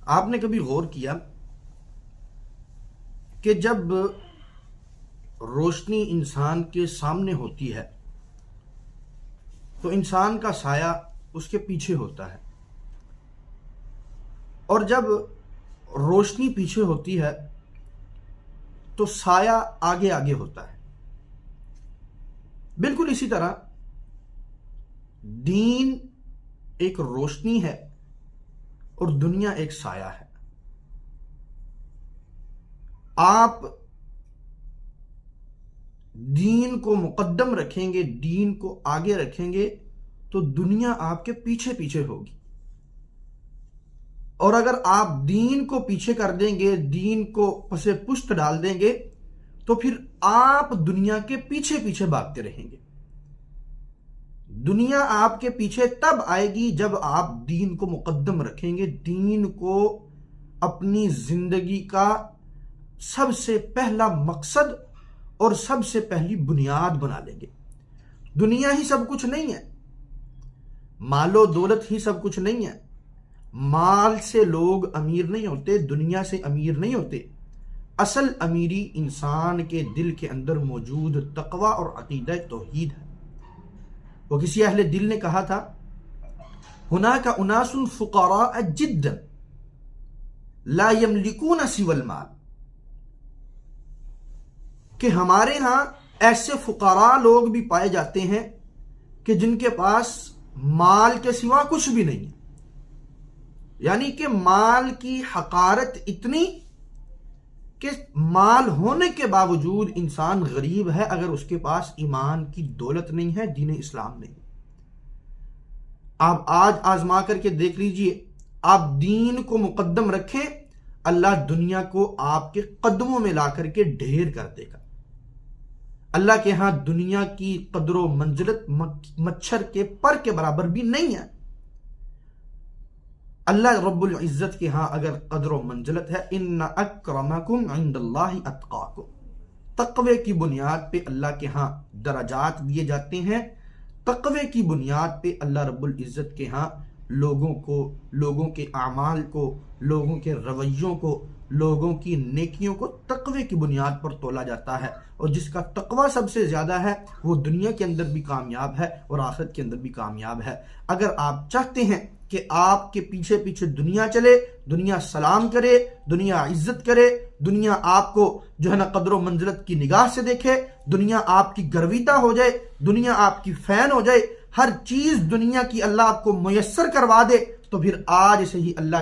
آپ نے کبھی غور کیا کہ جب روشنی انسان کے سامنے ہوتی ہے تو انسان کا سایہ اس کے پیچھے ہوتا ہے، اور جب روشنی پیچھے ہوتی ہے تو سایہ آگے آگے ہوتا ہے۔ بالکل اسی طرح دین ایک روشنی ہے اور دنیا ایک سایہ ہے۔ آپ دین کو مقدم رکھیں گے، دین کو آگے رکھیں گے تو دنیا آپ کے پیچھے پیچھے ہوگی، اور اگر آپ دین کو پیچھے کر دیں گے، دین کو پس پشت ڈال دیں گے تو پھر آپ دنیا کے پیچھے پیچھے بھاگتے رہیں گے۔ دنیا آپ کے پیچھے تب آئے گی جب آپ دین کو مقدم رکھیں گے، دین کو اپنی زندگی کا سب سے پہلا مقصد اور سب سے پہلی بنیاد بنا لیں گے۔ دنیا ہی سب کچھ نہیں ہے، مال و دولت ہی سب کچھ نہیں ہے، مال سے لوگ امیر نہیں ہوتے، دنیا سے امیر نہیں ہوتے۔ اصل امیری انسان کے دل کے اندر موجود تقوی اور عقیدہ توحید ہے۔ وہ کسی اہل دل نے کہا تھا، ہناک اناس فقراء جدا لا یملکون سوى المال، کہ ہمارے ہاں ایسے فقراء لوگ بھی پائے جاتے ہیں کہ جن کے پاس مال کے سوا کچھ بھی نہیں ہے، یعنی کہ مال کی حقارت اتنی کہ مال ہونے کے باوجود انسان غریب ہے اگر اس کے پاس ایمان کی دولت نہیں ہے، دین اسلام نہیں۔ آپ آج آزما کر کے دیکھ لیجئے، آپ دین کو مقدم رکھیں، اللہ دنیا کو آپ کے قدموں میں لا کر کے ڈھیر کر دے گا۔ اللہ کے ہاں دنیا کی قدر و منزلت مچھر کے پر کے برابر بھی نہیں ہے۔ اللہ رب العزت کے ہاں اگر قدر و منزلت ہے، ان اکرمکم عند اللہ اتقاکم، تقوی کی بنیاد پہ اللہ کے ہاں درجات دیے جاتے ہیں۔ تقوی کی بنیاد پہ اللہ رب العزت کے ہاں لوگوں کو، لوگوں کے اعمال کو، لوگوں کے رویوں کو، لوگوں کی نیکیوں کو تقوی کی بنیاد پر تولا جاتا ہے، اور جس کا تقوی سب سے زیادہ ہے وہ دنیا کے اندر بھی کامیاب ہے اور آخرت کے اندر بھی کامیاب ہے۔ اگر آپ چاہتے ہیں کہ آپ کے پیچھے پیچھے دنیا چلے، دنیا سلام کرے، دنیا عزت کرے، دنیا آپ کو جو ہے نا قدر و منزلت کی نگاہ سے دیکھے، دنیا آپ کی گرویدہ ہو جائے، دنیا آپ کی فین ہو جائے، ہر چیز دنیا کی اللہ آپ کو میسر کروا دے، تو پھر آج سے ہی اللہ